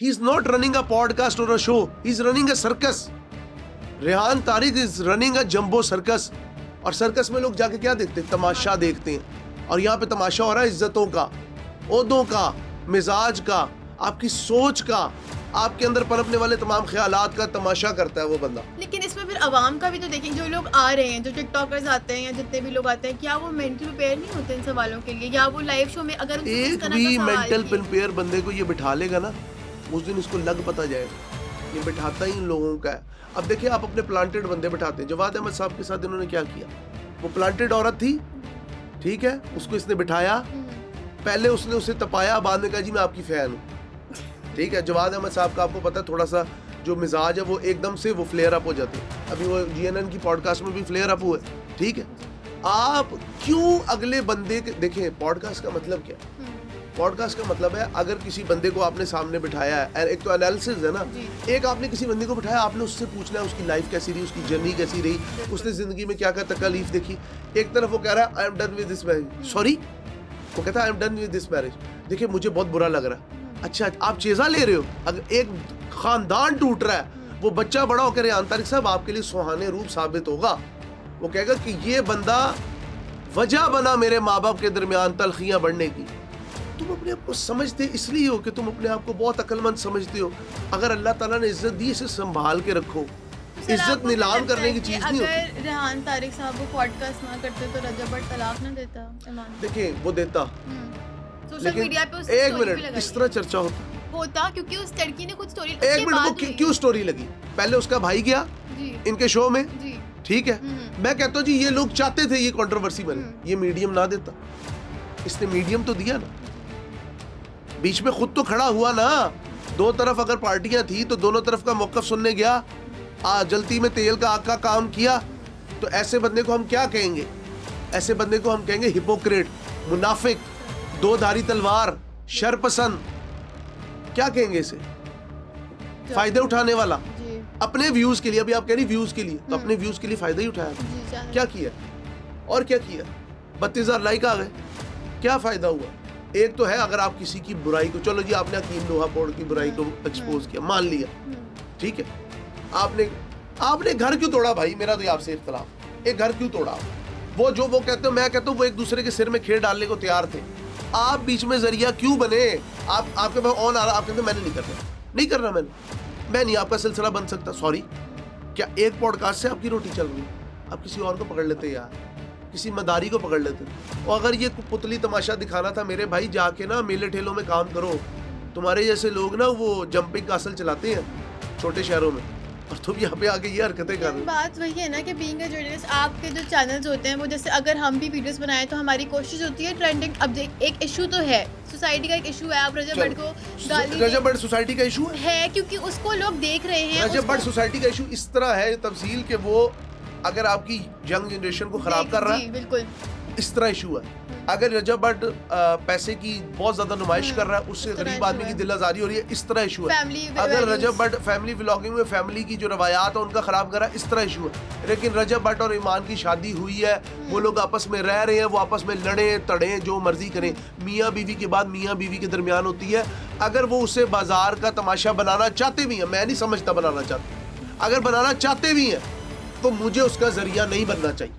He is not running a podcast और a show, he is running a circus. Rehan Tariq is running a jumbo circus. और circus में लोग जाके क्या देखते हैं? तमाशा देखते हैं। और यहाँ पे तमाशा हो रहा है इज्जतों का, ओहदों का, मिजाज का, आपकी सोच का, आपके अंदर पनपने वाले तमाम ख्यालात का तमाशा करता है वो बंदा। लेकिन इसमें फिर अवाम का भी तो देखें, जो लोग आ रहे हैं, जो टिकटॉकर्स आते हैं या जितने भी लोग आते हैं, क्या वो मेंटली प्रिपेयर नहीं होते इन सवालों के लिए? या वो लाइव शो में अगर उनसे इस एक तरह भी का सवाल मेंटल किए- प्रिपेयर बंदे को ये बिठा लेगा ना, उस दिन इसको लग पता जाएगा। ये बिठाता ही इन लोगों का है। अब देखिए, आप अपने प्लांटेड बंदे बिठाते हैं। जवाद अहमद साहब के साथ इन्होंने क्या किया? वो प्लांटेड औरत थी, ठीक है, उसको इसने बिठाया, पहले उसने उसे तपाया, बाद में कहा जी मैं आपकी फैन हूँ, ठीक है। जवाद अहमद साहब का आपको पता है, थोड़ा सा जो मिजाज है वो एकदम से वो फ्लेयर अप हो जाते हैं। अभी वो GNN की पॉडकास्ट में भी फ्लेयर अप हुए, ठीक है। आप क्यों अगले बंदे के, देखें पॉडकास्ट का मतलब क्या है? पॉडकास्ट का मतलब है, अगर किसी बंदे को आपने सामने बिठाया है, एक तो एनालिसिस है ना, एक आपने किसी बंदे को बिठाया, आपने उससे पूछना है उसकी लाइफ कैसी रही, उसकी जर्नी कैसी रही, उसने जिंदगी में क्या क्या तकलीफ देखी। एक तरफ वो कह रहा है I am done with this marriage, sorry, वो कहता है I am done with this marriage, देखिए मुझे बहुत बुरा लग रहा है। अच्छा, आप चेजा ले रहे हो? अगर एक खानदान टूट रहा है, वो बच्चा बड़ा होकर रेहान तारिक साहब आपके लिए सुहाने रूप साबित होगा। वो कहेगा कि ये बंदा वजह बना मेरे माँ बाप के दरमियान तलखियां बढ़ने की। तुम अपने आप को समझते इसलिए हो कि तुम अपने आप को बहुत अक्लमंद समझते हो। अगर अल्लाह ताला ने इज्जत दी, इसे संभाल के रखो। इज्जत नीलाम करने की चीज नहीं होती। अगर रेहान तारिक साहब वो पॉडकास्ट ना करते तो रजब भट्ट तलाक ना देता ईमान? देखिए वो देता, सोशल मीडिया पे उसने एक स्टोरी भी मिनट लगाई इस तरह चर्चा होता, क्योंकि उस लड़की ने कुछ स्टोरी एक मिनट वो क्यों स्टोरी लगी? पहले उसका भाई गया जी इनके शो में, जी ठीक है। मैं कहता हूँ जी ये लोग चाहते थे ये कंट्रोवर्सी बने, ये मीडियम ना देता, इसने मीडियम तो दिया ना, बीच में खुद तो खड़ा हुआ ना। दो तरफ अगर पार्टियां थी तो दोनों तरफ का मौकफ सुनने गया, जलती में तेल का आका काम किया। तो ऐसे बंदे को हम क्या कहेंगे? ऐसे बंदे को हम कहेंगे हिपोक्रेट, मुनाफिक, दो धारी तलवार, शरपसंद, क्या कहेंगे इसे? फायदे उठाने वाला जी अपने व्यूज के लिए। अभी आप कह रही व्यूज के लिए, तो अपने व्यूज के लिए फायदा ही उठाया। जी चैनल। क्या किया और क्या किया? 32,000 लाइक आ गए, क्या फायदा हुआ? एक तो है अगर आप किसी की बुराई को, चलो जी आपने हकीम लोहापोड़ की बुराई को एक्सपोज किया, मान लिया, ठीक है। आपने घर क्यों तोड़ा भाई? मेरा तो आपसे इख्तलाफ, एक घर क्यों तोड़ा? वो कहते हो, मैं कहता हूँ वो एक दूसरे के सिर में खेल डालने को तैयार थे, आप बीच में जरिया क्यों बने? आपके पास ऑन आ रहा, आप कहते मैंने नहीं करना, मैं नहीं आपका सिलसिला बन सकता। सॉरी, क्या एक पॉडकास्ट से आपकी रोटी चल रही? आप किसी और को पकड़ लेते यार, किसी मदारी को पकड़ लेते। और अगर ये पुतली तमाशा दिखाना था मेरे भाई, जाके ना मेले ठेलों में काम करो। तुम्हारे जैसे लोग ना वो जंपिंग कासल चलाते हैं छोटे शहरों में, और तुम यहाँ पे आके ये हरकतें कर रहे हो। बात वही है ना कि बीइंग अ जर्नलिस्ट, आपके जो चैनल्स होते हैं वो, जैसे अगर हम भी वीडियोस बनाएं तो हमारी कोशिश होती है ट्रेंडिंग। अब एक इशू तो है, सोसाइटी का एक इशू है। आप रजब भट्ट को गाली रजब भट्ट सोसाइटी का इशू है क्योंकि उसको लोग देख रहे हैं। रजब भट्ट सोसाइटी का इशू इस तरह है तफसील के वो अगर आपकी यंग जनरेशन को खराब कर रहा है, बिल्कुल इस तरह इशू है। अगर रजब भट्ट पैसे की बहुत ज्यादा नुमाइश कर रहा है, उससे गरीब आदमी की दिल आजारी हो रही है, इस तरह इशू है। अगर रजब भट्ट फैमिली व्लॉगिंग में फैमिली की जो रवायात है उनका खराब कर रहा है, इस तरह इशू है। लेकिन रजब भट्ट और ईमान की शादी हुई है, वो लोग आपस में रह रहे हैं, वो आपस में लड़े तड़े जो मर्जी करें, मियाँ बीवी के बाद मियाँ बीवी के दरमियान होती है। अगर वो उसे बाजार का तमाशा बनाना चाहते भी हैं, मैं नहीं समझता बनाना चाहते, अगर बनाना चाहते भी हैं तो मुझे उसका जरिया नहीं बनना चाहिए।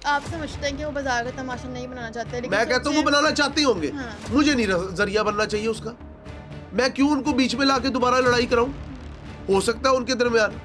आप समझते हैं कि वो बाजार का तमाशा नहीं बनाना चाहते, लेकिन मैं कहता हूँ वो बनाना चाहते होंगे, मुझे नहीं जरिया बनना चाहिए उसका। मैं क्यों उनको बीच में लाके दोबारा लड़ाई कराऊं? हो सकता है उनके दरमियान।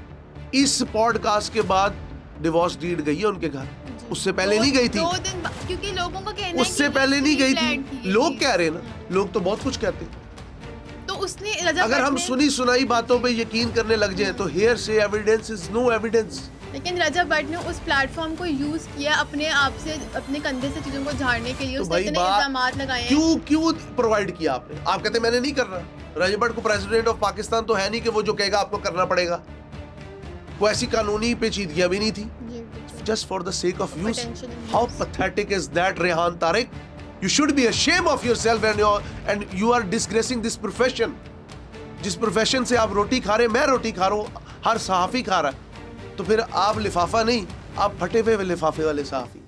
इस पॉडकास्ट के बाद डिवोर्स डीड गई है उनके घर, उससे पहले नहीं गई थी। 2 दिन क्योंकि लोगों का कहना है उससे पहले नहीं गई थी। लोग कह रहे हैं ना, लोग तो बहुत कुछ कहते हैं। तो उसने अगर हम सुनी सुनाई बातों पे यकीन करने लग जाए तो हियर से एविडेंस इज नो एविडेंस। लेकिन रजब भट्ट ने उस प्लेटफॉर्म को यूज किया अपने आप से, अपने कंधे से चीजों को झाड़ने के लिए। तो उसने इतने इल्जामात लगाए हैं। क्यों प्रोवाइड किया आपने? आप कहते मैंने नहीं करना। रजब भट्ट को प्रेसिडेंट ऑफ पाकिस्तान तो है नहीं कि वो जो कहेगा आपको करना पड़ेगा। वो ऐसी कानूनी पेचीदगियां भी नहीं थी। Just for the sake of use. How pathetic is that, Rehan Tariq? You should be ashamed of yourself and you are disgracing this profession. जिस प्रोफेशन से आप रोटी खा रहे, मैं रोटी खा रहा हूँ, हर सहाफी खा रहा है, तो फिर आप लिफाफा नहीं, आप फटे हुए लिफाफे वाले सहाफी।